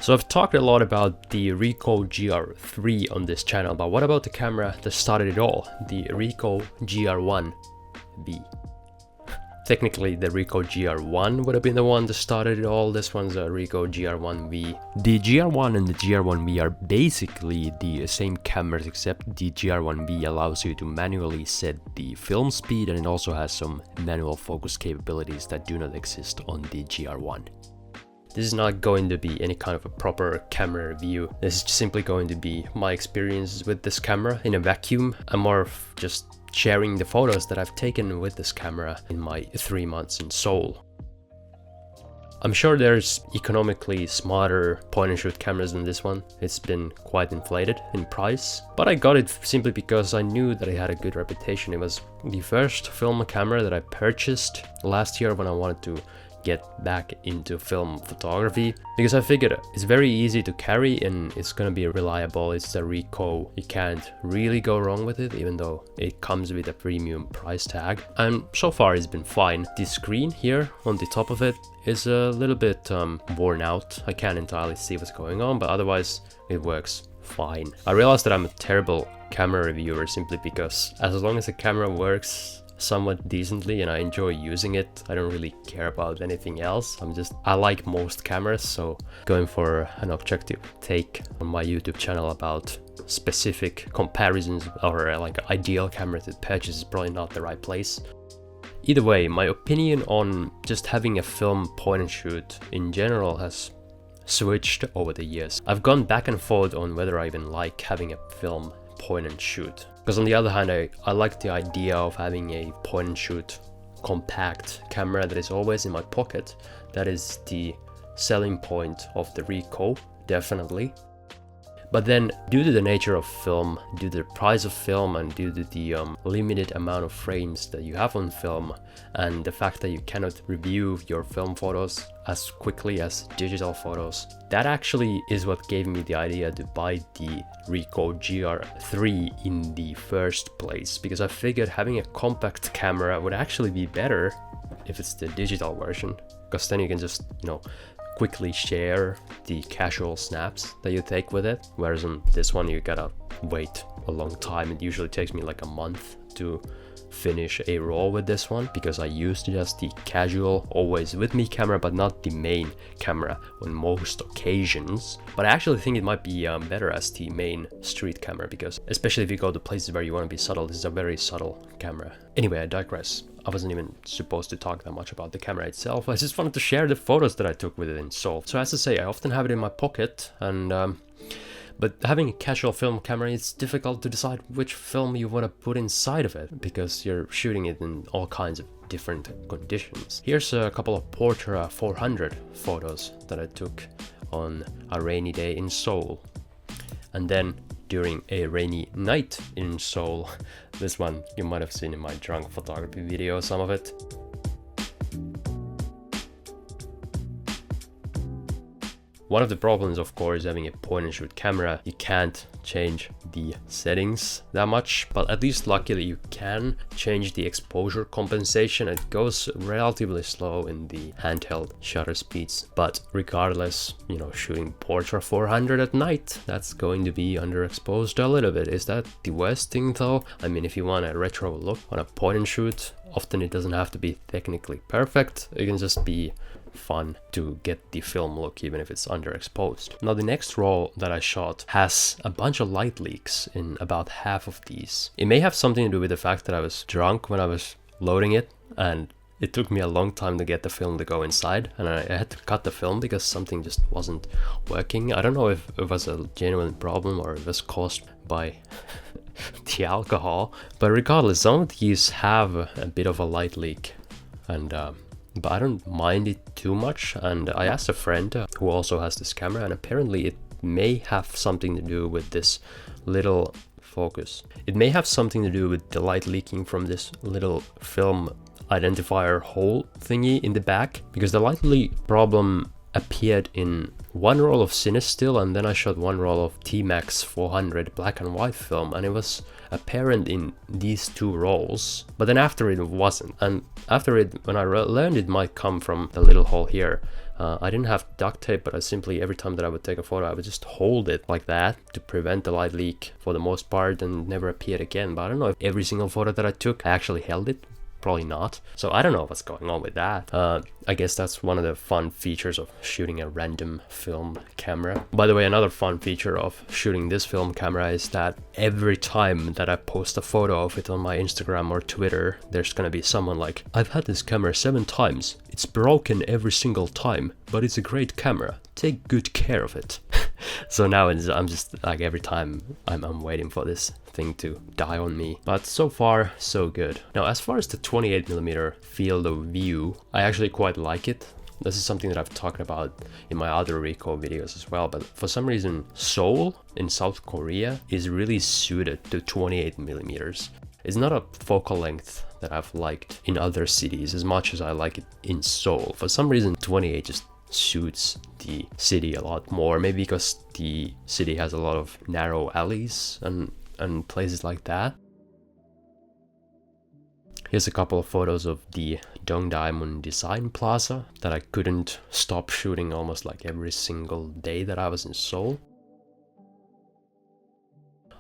So I've talked a lot about the Ricoh GR3 on this channel, but what about the camera that started it all, the Ricoh GR1V? Technically the Ricoh GR1 would have been the one that started it all. This one's a Ricoh GR1V. The GR1 and the GR1V are basically the same cameras, except the GR1V allows you to manually set the film speed, and it also has some manual focus capabilities that do not exist on the GR1. This is not going to be any kind of a proper camera review. This is simply going to be my experiences with this camera in a vacuum. I'm more of just sharing the photos that I've taken with this camera in my 3 months in Seoul. I'm sure there's economically smarter point and shoot cameras than this one. It's been quite inflated in price, but I got it simply because I knew that it had a good reputation. It was the first film camera that I purchased last year when I wanted to get back into film photography, because I figured it's very easy to carry and it's gonna be reliable. It's a Ricoh, you can't really go wrong with it, even though it comes with a premium price tag, and so far it's been fine. The screen here on the top of it is a little bit worn out. I can't entirely see what's going on, but otherwise it works fine. I realized that I'm a terrible camera reviewer simply because as long as the camera works somewhat decently and I enjoy using it, I don't really care about anything else. I like most cameras, so going for an objective take on my YouTube channel about specific comparisons or like ideal camera to purchase is probably not the right place. Either way, my opinion on just having a film point and shoot in general has switched over the years. I've gone back and forth on whether I even like having a film point and shoot. Because on the other hand, I like the idea of having a point and shoot compact camera that is always in my pocket. That is the selling point of the Ricoh, definitely. But then, due to the nature of film, due to the price of film, and due to the limited amount of frames that you have on film, and the fact that you cannot review your film photos as quickly as digital photos, that actually is what gave me the idea to buy the Ricoh GR3 in the first place, because I figured having a compact camera would actually be better if it's the digital version, because then you can just, quickly share the casual snaps that you take with it, whereas on this one you gotta wait a long time. It usually takes me like a month to finish a roll with this one, because I used just the casual always with me camera, but not the main camera on most occasions. But I actually think it might be better as the main street camera, because especially if you go to places where you want to be subtle, this is a very subtle camera. Anyway, I digress. I wasn't even supposed to talk that much about the camera itself. I just wanted to share the photos that I took with it in Seoul. So as I say, I often have it in my pocket, and but having a casual film camera, it's difficult to decide which film you want to put inside of it, because you're shooting it in all kinds of different conditions. Here's a couple of Portra 400 photos that I took on a rainy day in Seoul. And then during a rainy night in Seoul. This one you might have seen in my drunk photography video, some of it. One of the problems, of course, having a point and shoot camera, you can't change the settings that much, but at least luckily you can change the exposure compensation. It goes relatively slow in the handheld shutter speeds, but regardless, shooting Portra 400 at night, that's going to be underexposed a little bit. Is that the worst thing though? I mean, if you want a retro look on a point and shoot, often it doesn't have to be technically perfect. It can just be fun to get the film look even if it's underexposed. Now the next roll that I shot has a bunch of light leaks in about half of these. It may have something to do with the fact that I was drunk when I was loading it, and it took me a long time to get the film to go inside, and I had to cut the film because something just wasn't working. I don't know if it was a genuine problem or it was caused by the alcohol, but regardless, some of these have a bit of a light leak, and but I don't mind it too much. And I asked a friend who also has this camera, and apparently it may have something to do with this little focus. It may have something to do with the light leaking from this little film identifier hole thingy in the back, because the light leak problem appeared in one roll of CineStill, and then I shot one roll of TMAX 400 black and white film, and it was apparent in these two rolls, but then after it wasn't. And after it, when I learned it might come from the little hole here, I didn't have duct tape, but I simply, every time that I would take a photo, I would just hold it like that to prevent the light leak for the most part and never appeared again. But I don't know if every single photo that I took, I actually held it. Probably not. So I don't know what's going on with that. I guess that's one of the fun features of shooting a random film camera. By the way, another fun feature of shooting this film camera is that every time that I post a photo of it on my Instagram or Twitter, there's gonna be someone like, I've had this camera 7 times. It's broken every single time, but it's a great camera. Take good care of it. So now I'm just like, every time I'm waiting for this thing to die on me. But so far, so good. Now, as far as the 28mm field of view, I actually quite like it. This is something that I've talked about in my other Ricoh videos as well, but for some reason, Seoul in South Korea is really suited to 28mm. It's not a focal length that I've liked in other cities as much as I like it in Seoul. For some reason, 28 just suits the city a lot more, maybe because the city has a lot of narrow alleys and places like that. Here's a couple of photos of the Dongdaemun Design Plaza that I couldn't stop shooting almost like every single day that I was in Seoul.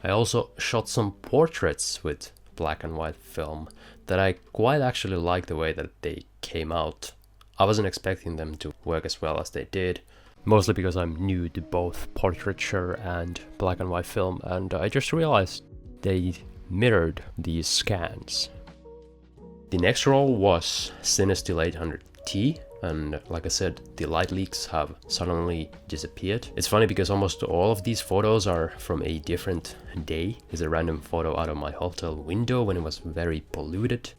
I also shot some portraits with black and white film that I quite actually like the way that they came out. I wasn't expecting them to work as well as they did, mostly because I'm new to both portraiture and black and white film, and I just realized they mirrored these scans. The next roll was Cinestill 800T, and like I said, the light leaks have suddenly disappeared. It's funny because almost all of these photos are from a different day. Here's a random photo out of my hotel window when it was very polluted.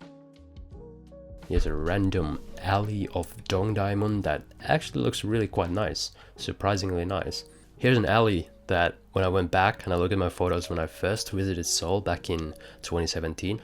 Here's a random alley of Dongdaemun that actually looks really quite nice, surprisingly nice. Here's an alley that when I went back and I looked at my photos when I first visited Seoul back in 2017,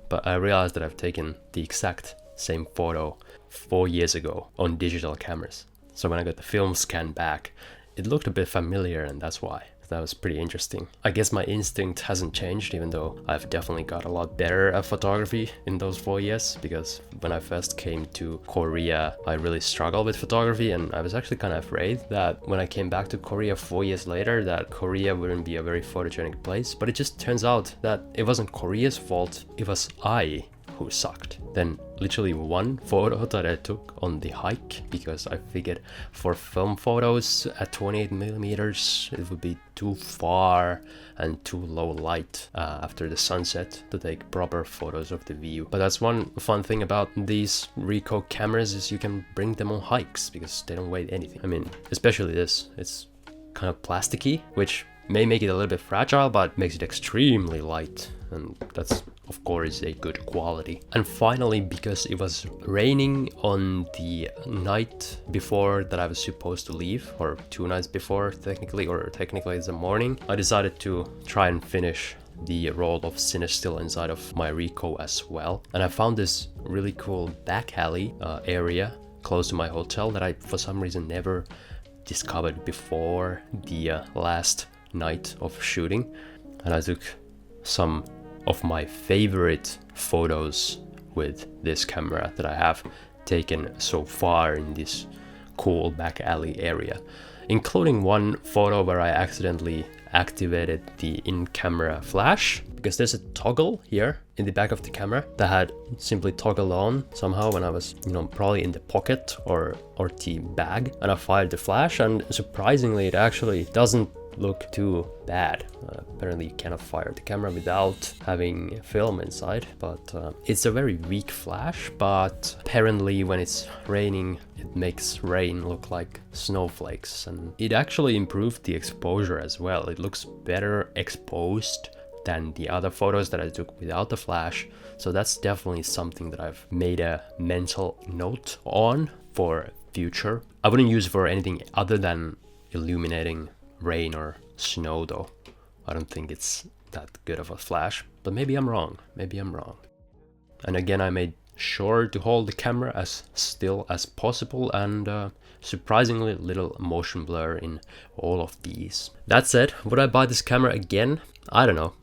but I realized that I've taken the exact same photo 4 years ago on digital cameras. So when I got the film scan back, it looked a bit familiar, and that's why. That was pretty interesting. I guess my instinct hasn't changed, even though I've definitely got a lot better at photography in those 4 years, because when I first came to Korea, I really struggled with photography, and I was actually kind of afraid that when I came back to Korea 4 years later, that Korea wouldn't be a very photogenic place. But it just turns out that it wasn't Korea's fault, it was I who sucked. Then literally one photo that I took on the hike, because I figured for film photos at 28mm it would be too far and too low light after the sunset to take proper photos of the view. But that's one fun thing about these Ricoh cameras, is you can bring them on hikes because they don't weigh anything. I mean, especially this, it's kind of plasticky, which may make it a little bit fragile, but makes it extremely light, and that's of course a good quality. And finally, because it was raining on the night before that I was supposed to leave, or 2 nights before technically, or technically it's the morning, I decided to try and finish the roll of Cinestill inside of my Ricoh as well. And I found this really cool back alley area close to my hotel that I for some reason never discovered before the last night of shooting, and I took some of my favorite photos with this camera that I have taken so far in this cool back alley area, including one photo where I accidentally activated the in-camera flash, because there's a toggle here in the back of the camera that had simply toggled on somehow when I was, probably in the pocket or the bag, and I fired the flash, and surprisingly it actually doesn't look too bad. Apparently you cannot fire the camera without having film inside, but it's a very weak flash, but apparently when it's raining it makes rain look like snowflakes, and it actually improved the exposure as well. It looks better exposed than the other photos that I took without the flash, so that's definitely something that I've made a mental note on for future. I wouldn't use it for anything other than illuminating rain or snow though. I don't think it's that good of a flash, but maybe I'm wrong. And again, I made sure to hold the camera as still as possible, and surprisingly little motion blur in all of these. That said, would I buy this camera again? I don't know.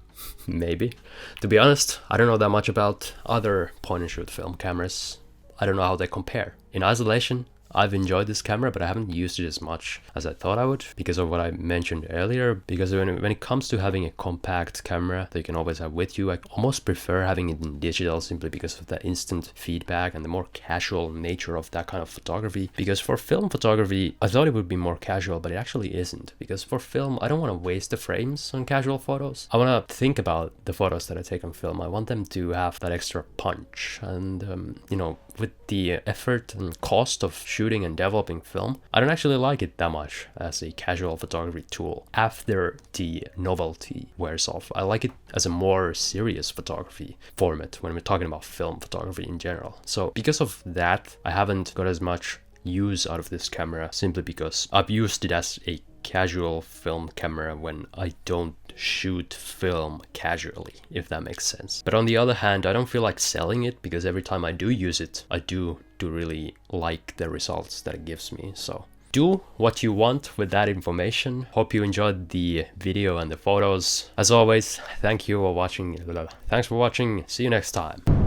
Maybe. To be honest, I don't know that much about other point and shoot film cameras. I don't know how they compare. In isolation, I've enjoyed this camera, but I haven't used it as much as I thought I would because of what I mentioned earlier. Because when it comes to having a compact camera that you can always have with you, I almost prefer having it in digital simply because of the instant feedback and the more casual nature of that kind of photography. Because for film photography, I thought it would be more casual, but it actually isn't. Because for film, I don't want to waste the frames on casual photos. I want to think about the photos that I take on film. I want them to have that extra punch. And, you know, with the effort and cost of shooting and developing film, I don't actually like it that much as a casual photography tool. After the novelty wears off, I like it as a more serious photography format when we're talking about film photography in general. So because of that, I haven't got as much use out of this camera simply because I've used it as a casual film camera when I don't shoot film casually, if that makes sense. But on the other hand, I don't feel like selling it because every time I do use it, I do really like the results that it gives me. So do what you want with that information. Hope you enjoyed the video and the photos. As always, thanks for watching. See you next time.